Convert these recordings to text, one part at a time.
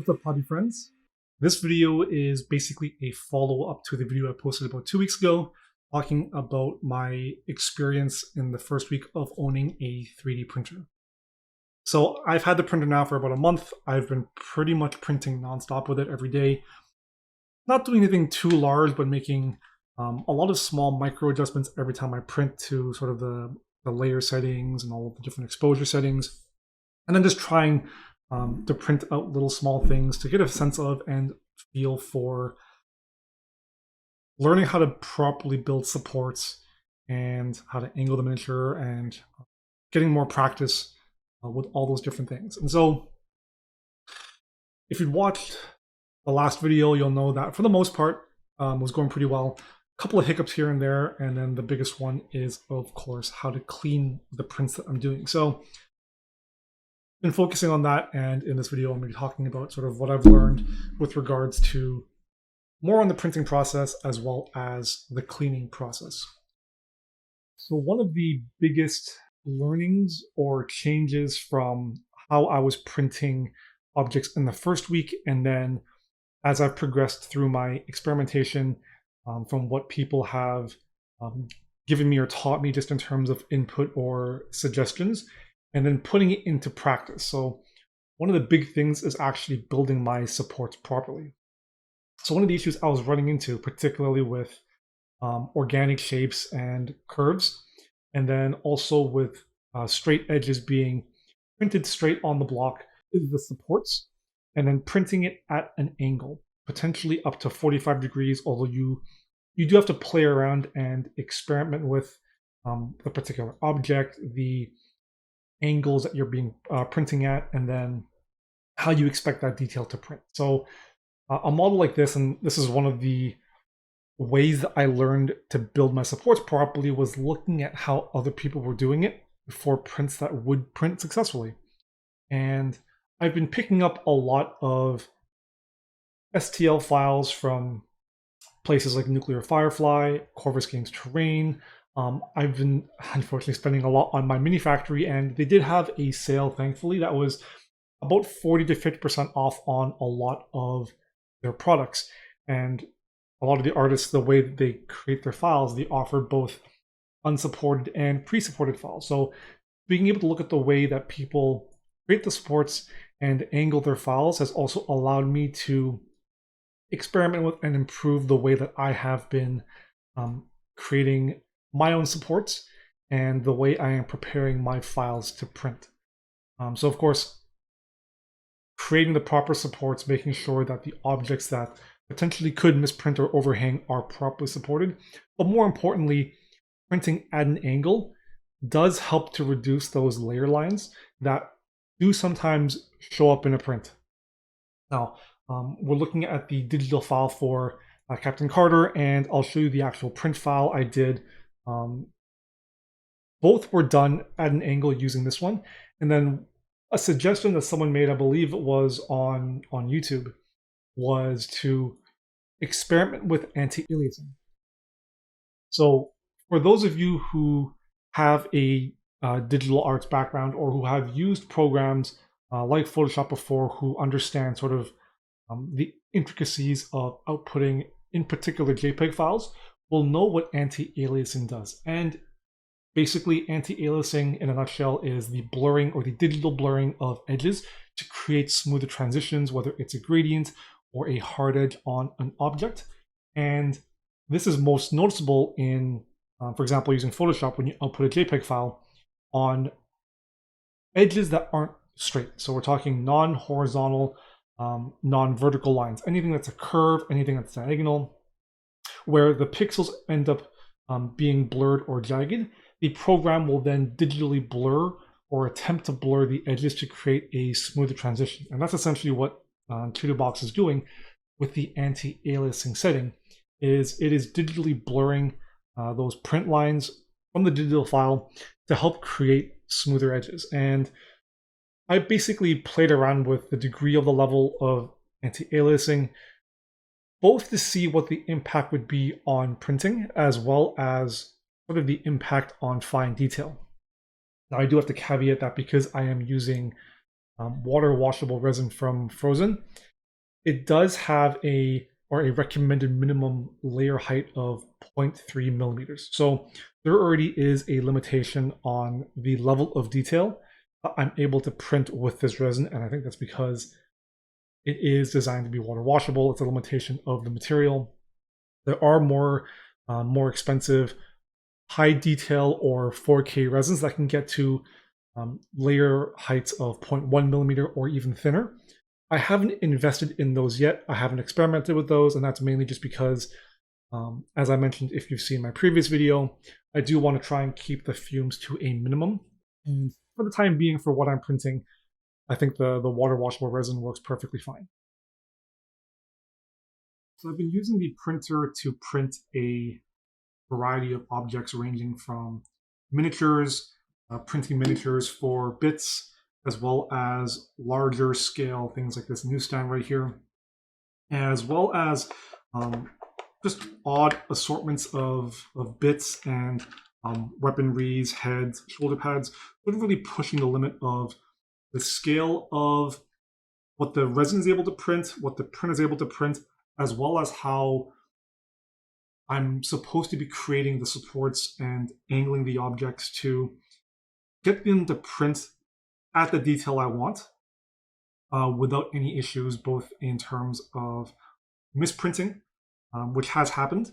What's up, hobby friends? This video is basically a follow-up to the video I posted about 2 weeks ago, talking about my experience in the first week of owning a 3D printer. So I've had the printer now for about a month. I've been pretty much printing nonstop with it every day. Not doing anything too large, but making a lot of small micro adjustments every time I print to sort of the layer settings and all of the different exposure settings. And then just trying to print out little small things to get a sense of and feel for learning how to properly build supports and how to angle the miniature and getting more practice with all those different things. And so if you've watched the last video, you'll know that for the most part was going pretty well. A couple of hiccups here and there, and then the biggest one is, of course, how to clean the prints that I'm doing. So been focusing on that, and in this video I'm going to be talking about sort of what I've learned with regards to more on the printing process as well as the cleaning process. So one of the biggest learnings or changes from how I was printing objects in the first week, and then as I've progressed through my experimentation from what people have given me or taught me just in terms of input or suggestions, and then putting it into practice. So one of the big things is actually building my supports properly. So one of the issues I was running into, particularly with organic shapes and curves, and then also with straight edges being printed straight on the block, is the supports, and then printing it at an angle, potentially up to 45 degrees, although you do have to play around and experiment with the particular object, the angles that you're being printing at, and then how you expect that detail to print. So a model like this, and this is one of the ways that I learned to build my supports properly, was looking at how other people were doing it for prints that would print successfully. And I've been picking up a lot of STL files from places like Nuclear Firefly, Corvus Games Terrain. I've been unfortunately spending a lot on my mini factory, and they did have a sale, thankfully, that was about 40 to 50% off on a lot of their products. And a lot of the artists, the way that they create their files, they offer both unsupported and pre-supported files. So being able to look at the way that people create the supports and angle their files has also allowed me to experiment with and improve the way that I have been creating my own supports and the way I am preparing my files to print. So of course, creating the proper supports, making sure that the objects that potentially could misprint or overhang are properly supported, but more importantly, printing at an angle does help to reduce those layer lines that do sometimes show up in a print. Now, we're looking at the digital file for Captain Carter, and I'll show you the actual print file I did. Both were done at an angle using this one, and then a suggestion that someone made, I believe it was on YouTube, was to experiment with anti-aliasing. So for those of you who have a digital arts background or who have used programs like Photoshop before, who understand sort of the intricacies of outputting in particular JPEG files, will know what anti-aliasing does. And basically, anti-aliasing in a nutshell is the blurring or the digital blurring of edges to create smoother transitions, whether it's a gradient or a hard edge on an object. And this is most noticeable in, for example, using Photoshop when you output a JPEG file on edges that aren't straight. So we're talking non-horizontal, non-vertical lines, anything that's a curve, anything that's diagonal, where the pixels end up being blurred or jagged. The program will then digitally blur or attempt to blur the edges to create a smoother transition. And that's essentially what Box is doing with the anti-aliasing setting. It is digitally blurring those print lines from the digital file to help create smoother edges. And I basically played around with the degree of the level of anti-aliasing, both to see what the impact would be on printing as well as sort of the impact on fine detail. Now, I do have to caveat that because I am using water washable resin from Phrozen, it does have a recommended minimum layer height of 0.3 millimeters. So there already is a limitation on the level of detail I'm able to print with this resin, and I think that's because it is designed to be water washable. It's a limitation of the material. There are more expensive high detail or 4K resins that can get to layer heights of 0.1 millimeter or even thinner. I haven't invested in those yet. I haven't experimented with those, and that's mainly just because, as I mentioned, if you've seen my previous video, I do want to try and keep the fumes to a minimum. And for the time being, for what I'm printing, I think the water washable resin works perfectly fine. So I've been using the printer to print a variety of objects ranging from miniatures, printing miniatures for bits, as well as larger scale things like this newsstand right here, as well as just odd assortments of bits and weaponries, heads, shoulder pads, but really pushing the limit of the scale of what the resin is able to print, what the print is able to print, as well as how I'm supposed to be creating the supports and angling the objects to get them to print at the detail I want without any issues, both in terms of misprinting, which has happened,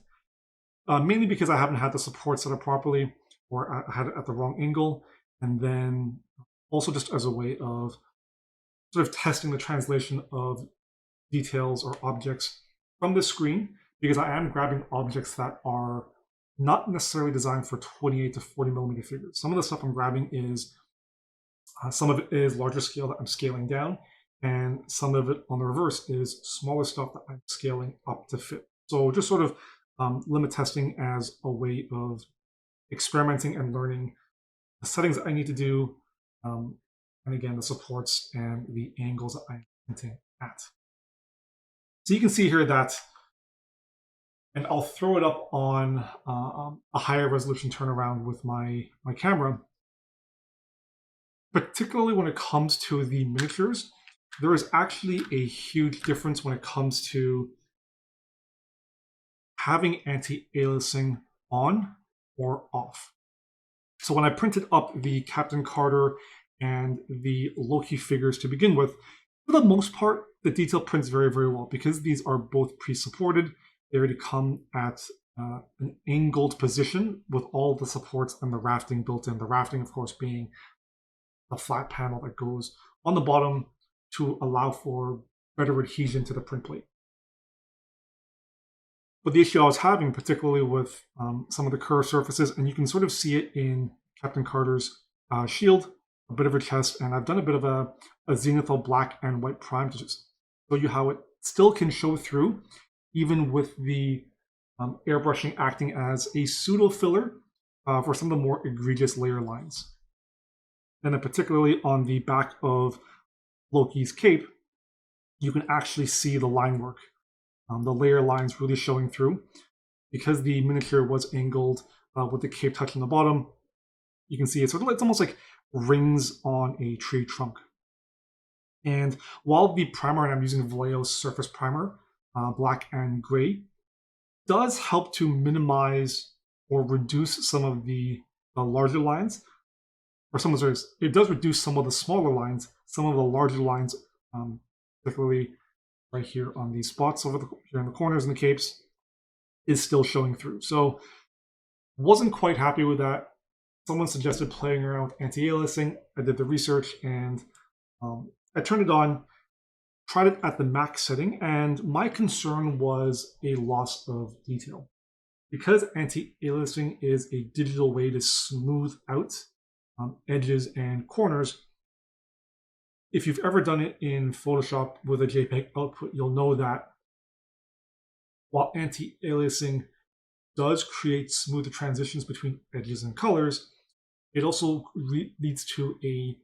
mainly because I haven't had the support set up properly or I had it at the wrong angle, and then also just as a way of sort of testing the translation of details or objects from the screen, because I am grabbing objects that are not necessarily designed for 28 to 40 millimeter figures. Some of the stuff I'm grabbing is, some of it is larger scale that I'm scaling down, and some of it on the reverse is smaller stuff that I'm scaling up to fit. So just sort of limit testing as a way of experimenting and learning the settings that I need to do, and again, the supports and the angles that I'm printing at. So you can see here that, and I'll throw it up on a higher resolution turnaround with my camera, particularly when it comes to the miniatures, there is actually a huge difference when it comes to having anti-aliasing on or off. So when I printed up the Captain Carter and the Loki figures to begin with, for the most part, the detail prints very, very well because these are both pre-supported. They already come at an angled position with all the supports and the rafting built in. The rafting, of course, being a flat panel that goes on the bottom to allow for better adhesion to the print plate. But the issue I was having, particularly with some of the curved surfaces, and you can sort of see it in Captain Carter's shield, a bit of her chest, and I've done a bit of a zenithal black and white prime to just show you how it still can show through, even with the airbrushing acting as a pseudo filler for some of the more egregious layer lines. And then particularly on the back of Loki's cape, you can actually see the line work. The layer lines really showing through. Because the miniature was angled with the cape touching the bottom, you can see it's almost like rings on a tree trunk. And while the primer, and I'm using Vallejo's Surface Primer, black and gray, does help to minimize or reduce some of the larger lines, or it does reduce some of the smaller lines, some of the larger lines, particularly right here on these spots over here in the corners and the capes, is still showing through. So wasn't quite happy with that. Someone suggested playing around with anti-aliasing. I did the research and I turned it on, tried it at the max setting, and my concern was a loss of detail. Because anti-aliasing is a digital way to smooth out edges and corners, if you've ever done it in Photoshop with a JPEG output, you'll know that while anti-aliasing does create smoother transitions between edges and colors, it also leads to a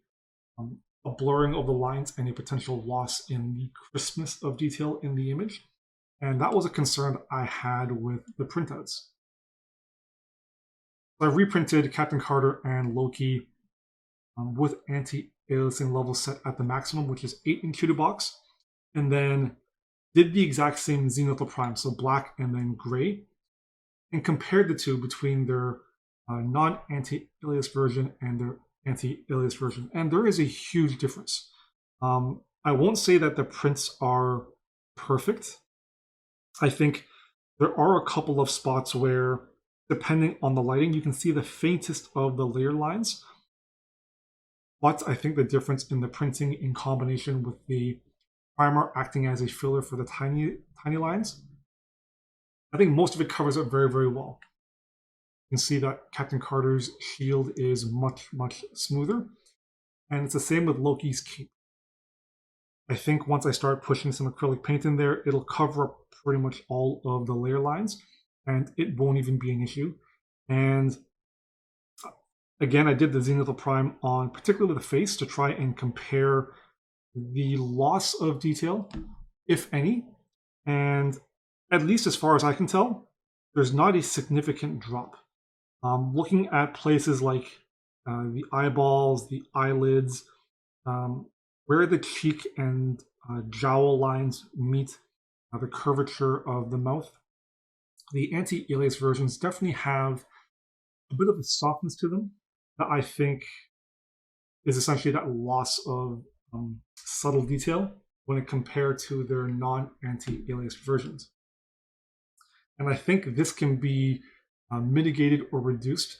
blurring of the lines and a potential loss in the crispness of detail in the image. And that was a concern I had with the printouts. So I reprinted Captain Carter and Loki with anti-aliasing level set at the maximum, which is 8 in Q2 box. And then did the exact same zenithal prime, so black and then gray, and compared the two between their non-anti-aliased version and their anti-aliased version. And there is a huge difference. I won't say that the prints are perfect. I think there are a couple of spots where, depending on the lighting, you can see the faintest of the layer lines. But I think the difference in the printing in combination with the primer acting as a filler for the tiny lines, I think most of it covers it very, very well. You can see that Captain Carter's shield is much, much smoother. And it's the same with Loki's cape. I think once I start pushing some acrylic paint in there, it'll cover up pretty much all of the layer lines, and it won't even be an issue. And again, I did the zenithal prime on particularly the face to try and compare the loss of detail, if any. And at least as far as I can tell, there's not a significant drop. Looking at places like the eyeballs, the eyelids, where the cheek and jowl lines meet the curvature of the mouth, the anti-aliased versions definitely have a bit of a softness to them that I think is essentially that loss of subtle detail when compared to their non-anti-aliased versions. And I think this can be mitigated or reduced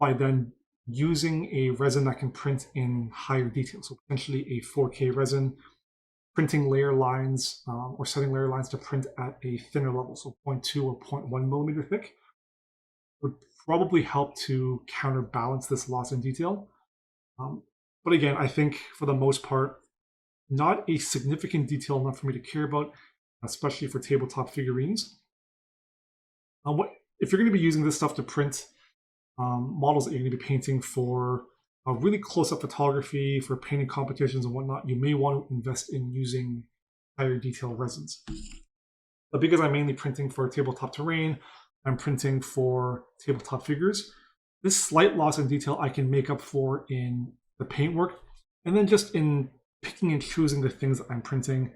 by then using a resin that can print in higher detail. So potentially a 4K resin, printing layer lines or setting layer lines to print at a thinner level, so 0.2 or 0.1 millimeter thick, would probably help to counterbalance this loss in detail. But again, I think for the most part, not a significant detail enough for me to care about, especially for tabletop figurines. If you're going to be using this stuff to print models that you're going to be painting for really close-up photography, for painting competitions and whatnot, you may want to invest in using higher detail resins. But because I'm mainly printing for tabletop terrain, I'm printing for tabletop figures, this slight loss in detail I can make up for in the paintwork, and then just in picking and choosing the things that I'm printing.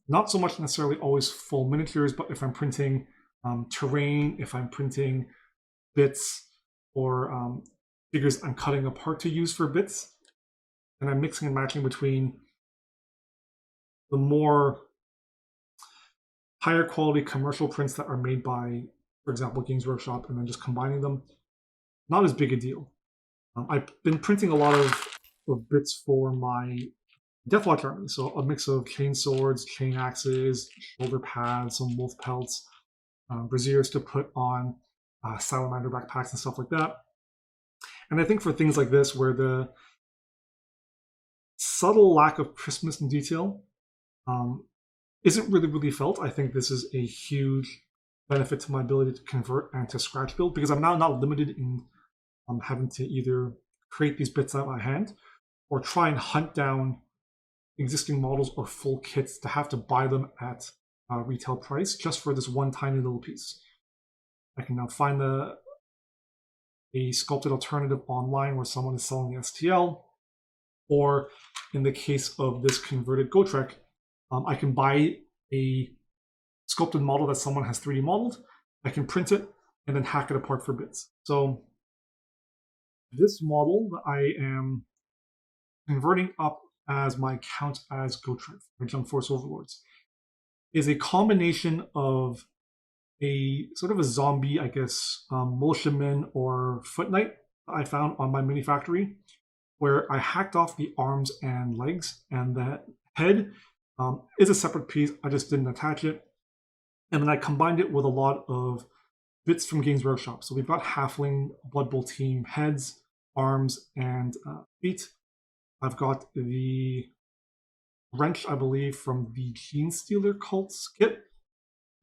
Not so much necessarily always full miniatures, but if I'm printing terrain, if I'm printing bits, or figures I'm cutting apart to use for bits, and I'm mixing and matching between the more higher quality commercial prints that are made by, for example, Games Workshop, and then just combining them, not as big a deal. I've been printing a lot of bits for my Deathwatch army, so a mix of chain swords, chain axes, shoulder pads, some wolf pelts, braziers to put on salamander backpacks and stuff like that. And I think for things like this, where the subtle lack of crispness and detail isn't really felt, I think this is a huge benefit to my ability to convert and to scratch build, because I'm now not limited in having to either create these bits out of my hand or try and hunt down existing models or full kits to have to buy them at retail price just for this one tiny little piece. I can now find a sculpted alternative online where someone is selling the STL, or in the case of this converted Gotrek, I can buy a sculpted model that someone has 3D modeled, I can print it, and then hack it apart for bits. So this model that I am converting up as my count as Gotrek, my Junk Force Overlords, is a combination of a sort of a zombie, I guess, militiaman or foot knight I found on my mini factory, where I hacked off the arms and legs, and that head is a separate piece. I just didn't attach it. And then I combined it with a lot of bits from Games Workshop. So we've got Halfling Blood Bowl team heads, arms, and feet. I've got the wrench, I believe, from the Gene Stealer Cults kit.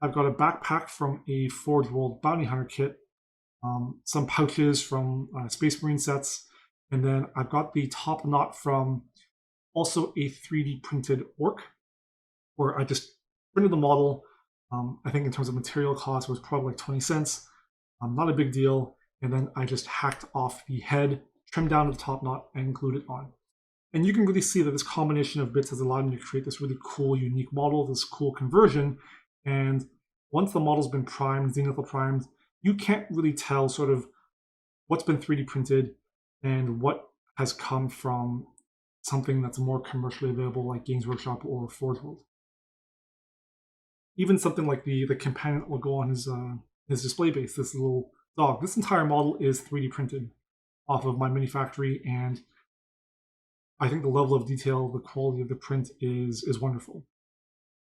I've got a backpack from a Forge World Bounty Hunter kit, some pouches from Space Marine sets, and then I've got the top knot from also a 3D printed orc, where I just printed the model. I think in terms of material cost, it was probably like 20 cents. Not a big deal. And then I just hacked off the head, trimmed down to the top knot, and glued it on. And you can really see that this combination of bits has allowed me to create this really cool, unique model, this cool conversion. And once the model's been primed, zenithal primed, you can't really tell sort of what's been 3D printed and what has come from something that's more commercially available like Games Workshop or Forge World. Even something like the companion that will go on his display base, this little dog. This entire model is 3D printed off of my mini factory, and I think the level of detail, the quality of the print is wonderful.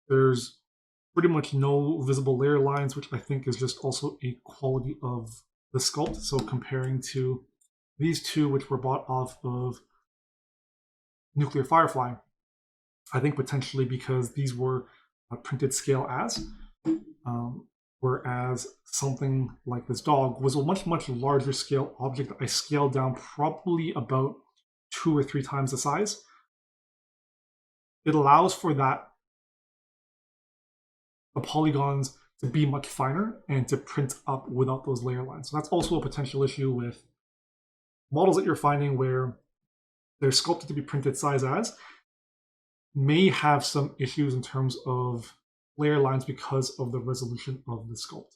There's pretty much no visible layer lines, which I think is just also a quality of the sculpt. So comparing to these two, which were bought off of Nuclear Firefly, I think potentially because these were printed scale as, whereas something like this dog was a much, much larger scale object that I scaled down probably about 2 or 3 times the size. It allows for the polygons to be much finer and to print up without those layer lines. So that's also a potential issue with models that you're finding where they're sculpted to be printed size as, may have some issues in terms of layer lines because of the resolution of the sculpt.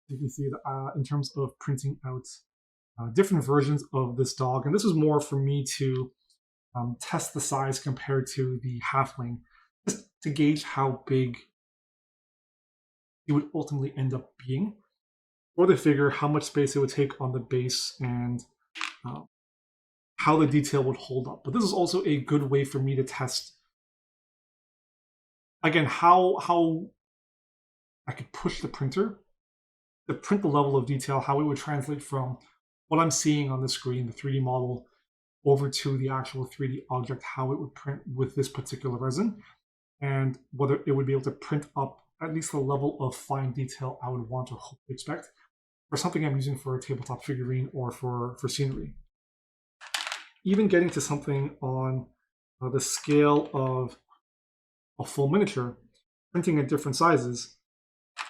You can see that in terms of printing out different versions of this dog, and this is more for me to test the size compared to the halfling, just to gauge how big it would ultimately end up being, or to figure how much space it would take on the base and how the detail would hold up. But this is also a good way for me to test, again, how I could push the printer to print the level of detail, how it would translate from what I'm seeing on the screen, the 3D model, over to the actual 3D object, how it would print with this particular resin, and whether it would be able to print up at least the level of fine detail I would want or hope to expect for something I'm using for a tabletop figurine or for scenery. Even getting to something on the scale of a full miniature, printing at different sizes,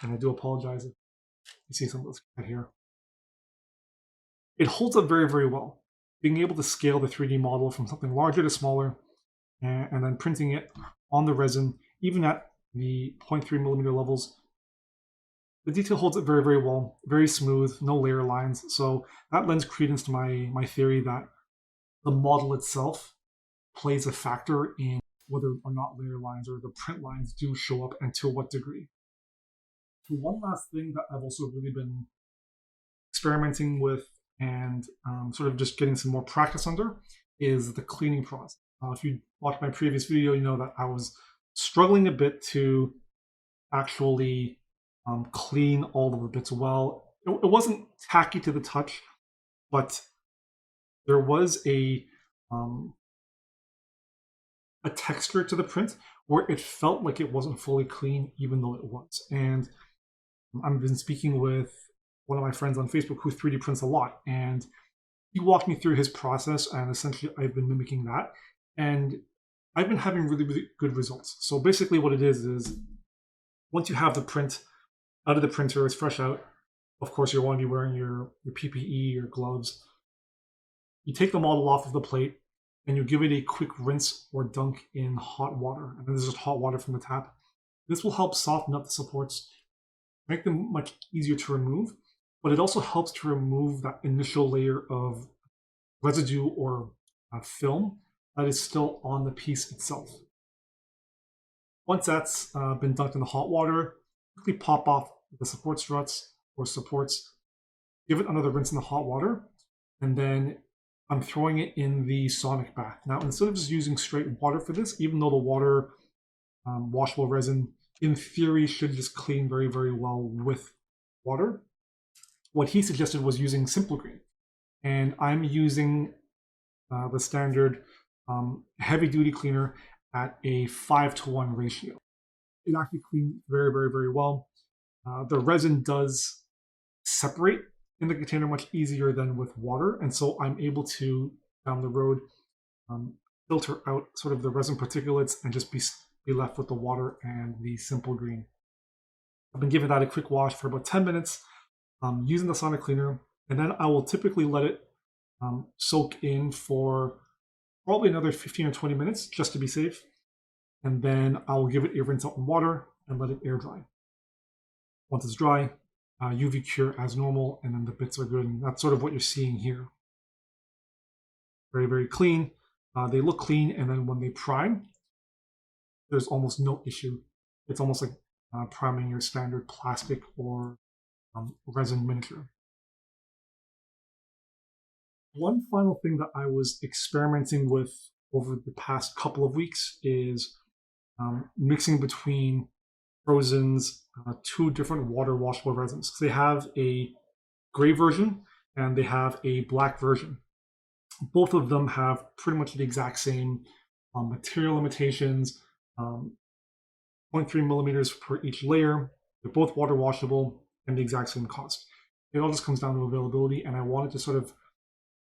and I do apologize if you see some of this right here. It holds up very, very well. Being able to scale the 3D model from something larger to smaller, and then printing it on the resin, even at the 0.3 millimeter levels, the detail holds up very, very well, very smooth, no layer lines. So that lends credence to my theory that the model itself plays a factor in whether or not layer lines or the print lines do show up and to what degree. So one last thing that I've also really been experimenting with and sort of just getting some more practice under is the cleaning process. If you watched my previous video, you know that I was struggling a bit to actually clean all of the bits well. It wasn't tacky to the touch, but there was a texture to the print where it felt like it wasn't fully clean, even though it was. And I've been speaking with one of my friends on Facebook who 3D prints a lot, and he walked me through his process, and essentially I've been mimicking that, and I've been having really, really good results. So basically what it is once you have the print out of the printer, it's fresh out, of course you'll want to be wearing your PPE, your gloves. You take the model off of the plate and you give it a quick rinse or dunk in hot water, and then there's just hot water from the tap. This will help soften up the supports, make them much easier to remove, but it also helps to remove that initial layer of residue or film that is still on the piece itself. Once that's been dunked in the hot water, quickly pop off the support struts or supports, give it another rinse in the hot water, and then I'm throwing it in the sonic bath. Now, instead of just using straight water for this, even though the water, washable resin, in theory should just clean very, very well with water, what he suggested was using Simple Green. And I'm using the standard heavy-duty cleaner at a 5-to-1 ratio. It actually cleaned very, very, very well. The resin does separate in the container much easier than with water, and so I'm able to, down the road, filter out sort of the resin particulates and just be left with the water and the Simple Green. I've been giving that a quick wash for about 10 minutes using the sonic cleaner, and then I will typically let it soak in for probably another 15 or 20 minutes just to be safe. And then I'll give it a rinse out in water and let it air dry. Once it's dry, UV cure as normal, and then the bits are good. And that's sort of what you're seeing here. Very, very clean. They look clean, and then when they prime, there's almost no issue. It's almost like priming your standard plastic or resin miniature. One final thing that I was experimenting with over the past couple of weeks is mixing between Phrozen's two different water washable resins. They have a gray version and they have a black version. Both of them have pretty much the exact same material limitations, 0.3 millimeters per each layer. They're both water washable and the exact same cost. It all just comes down to availability, and I wanted to sort of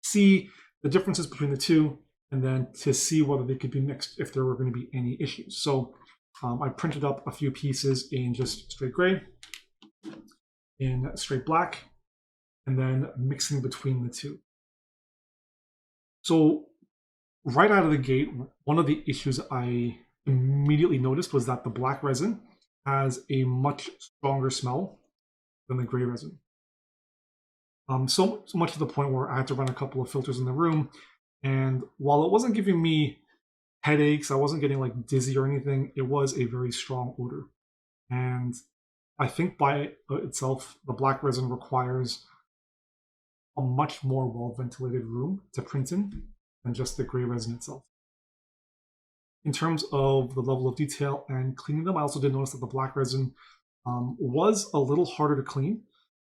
see the differences between the two and then to see whether they could be mixed if there were going to be any issues. So I printed up a few pieces in just straight gray, in straight black, and then mixing between the two. So right out of the gate, one of the issues I immediately noticed was that the black resin has a much stronger smell than the gray resin. So much to the point where I had to run a couple of filters in the room, and while it wasn't giving me headaches, I wasn't getting like dizzy or anything, it was a very strong odor. And I think by itself, the black resin requires a much more well-ventilated room to print in than just the gray resin itself. In terms of the level of detail and cleaning them, I also did notice that the black resin was a little harder to clean,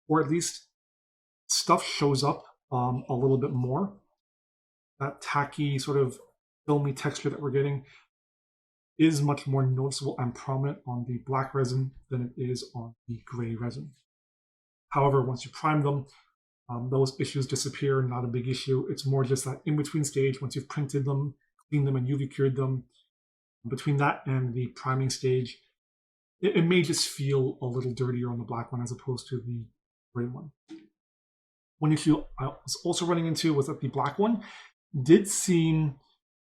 or at least stuff shows up a little bit more. That tacky sort of filmy texture that we're getting is much more noticeable and prominent on the black resin than it is on the gray resin. However, once you prime them, those issues disappear, not a big issue. It's more just that in-between stage, once you've printed them, cleaned them, and UV cured them, between that and the priming stage, it may just feel a little dirtier on the black one as opposed to the gray one. One issue I was also running into was that the black one did seem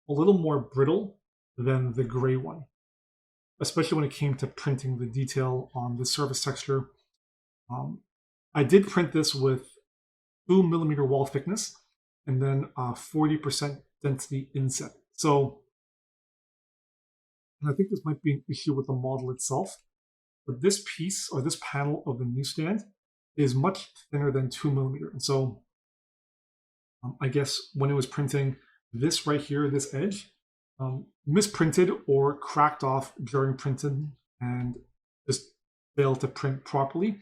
a little more brittle than the gray one, especially when it came to printing the detail on the surface texture. I did print this with 2 millimeter wall thickness and then 40% density inset. So, and I think this might be an issue with the model itself, but this piece or this panel of the newsstand is much thinner than 2 millimeter. And so I guess when it was printing, this right here, this edge, misprinted or cracked off during printing and just failed to print properly.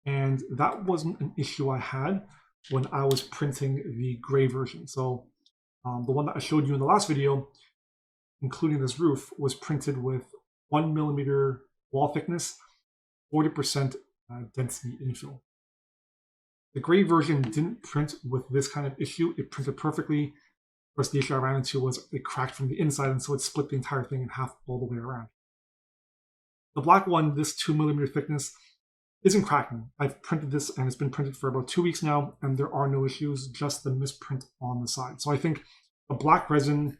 And that wasn't an issue I had when I was printing the gray version. So the one that I showed you in the last video, including this roof, was printed with 1 millimeter wall thickness, 40% density infill. The gray version didn't print with this kind of issue. It printed perfectly. Of course, the issue I ran into was it cracked from the inside, and so it split the entire thing in half all the way around. The black one, this 2 millimeter thickness, isn't cracking. I've printed this, and it's been printed for about 2 weeks now, and there are no issues, just the misprint on the side. So I think the black resin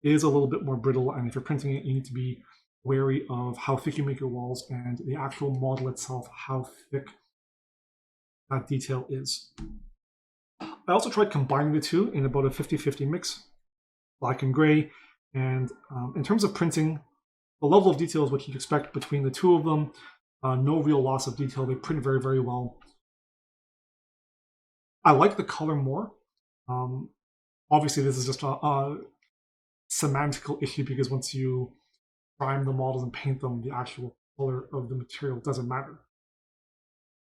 is a little bit more brittle, and if you're printing it, you need to be wary of how thick you make your walls and the actual model itself, how thick that detail is. I also tried combining the two in about a 50-50 mix, black and gray, and in terms of printing, the level of detail is what you'd expect between the two of them. No real loss of detail. They print very, very well. I like the color more. Obviously, this is just a semantical issue because once you prime the models and paint them, the actual color of the material doesn't matter.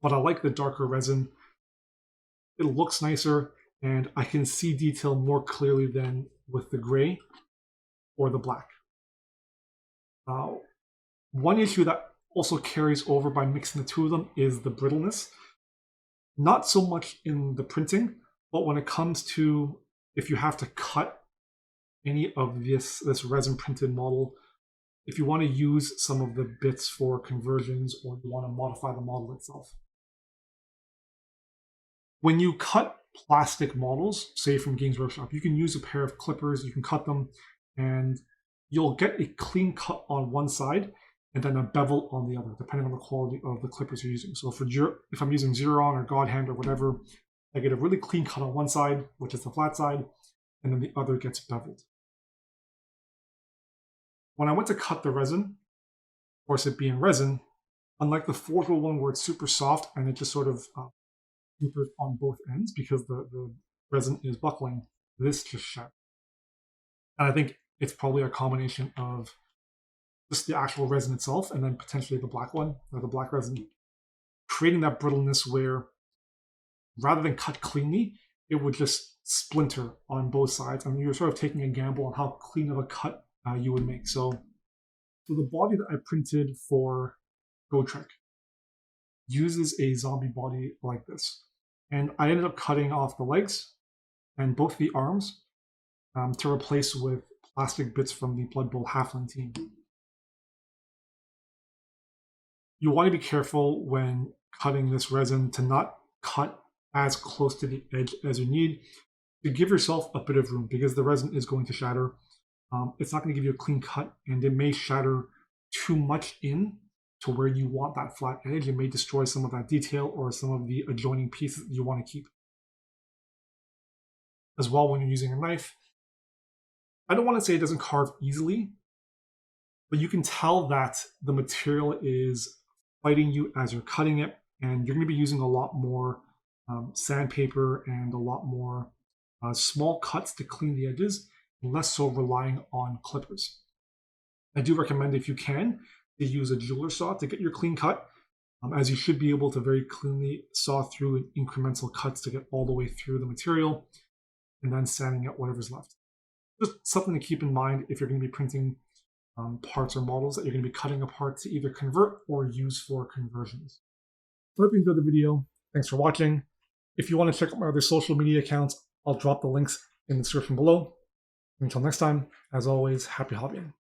But I like the darker resin. It looks nicer, and I can see detail more clearly than with the gray or the black. One issue that also carries over by mixing the two of them is the brittleness. Not so much in the printing, but when it comes to if you have to cut any of this resin printed model, if you want to use some of the bits for conversions or you want to modify the model itself. When you cut plastic models, say from Games Workshop, you can use a pair of clippers, you can cut them, and you'll get a clean cut on one side and then a bevel on the other, depending on the quality of the clippers you're using. So if I'm using Xeron or God Hand or whatever, I get a really clean cut on one side, which is the flat side, and then the other gets beveled. When I went to cut the resin, of course it being resin, unlike the forgeable one where it's super soft and it just sort of tapers on both ends because the resin is buckling, this just shattered. And I think it's probably a combination of just the actual resin itself and then potentially the black one, or the black resin, creating that brittleness where rather than cut cleanly, it would just splinter on both sides. I mean, you're sort of taking a gamble on how clean of a cut you would make. So the body that I printed for GoTrek uses a zombie body like this. And I ended up cutting off the legs and both the arms to replace with plastic bits from the Blood Bowl Halfling team. You want to be careful when cutting this resin to not cut as close to the edge as you need, to give yourself a bit of room because the resin is going to shatter. It's not going to give you a clean cut, and it may shatter too much in to where you want that flat edge. It may destroy some of that detail or some of the adjoining pieces that you want to keep. As well, when you're using a knife, I don't want to say it doesn't carve easily, but you can tell that the material is fighting you as you're cutting it, and you're going to be using a lot more sandpaper and a lot more small cuts to clean the edges, less so relying on clippers. I do recommend, if you can, to use a jeweler saw to get your clean cut, as you should be able to very cleanly saw through in incremental cuts to get all the way through the material, and then sanding out whatever's left. Just something to keep in mind if you're going to be printing parts or models that you're going to be cutting apart to either convert or use for conversions. So I hope you enjoyed the video. Thanks for watching. If you want to check out my other social media accounts, I'll drop the links in the description below. Until next time, as always, happy hobbying.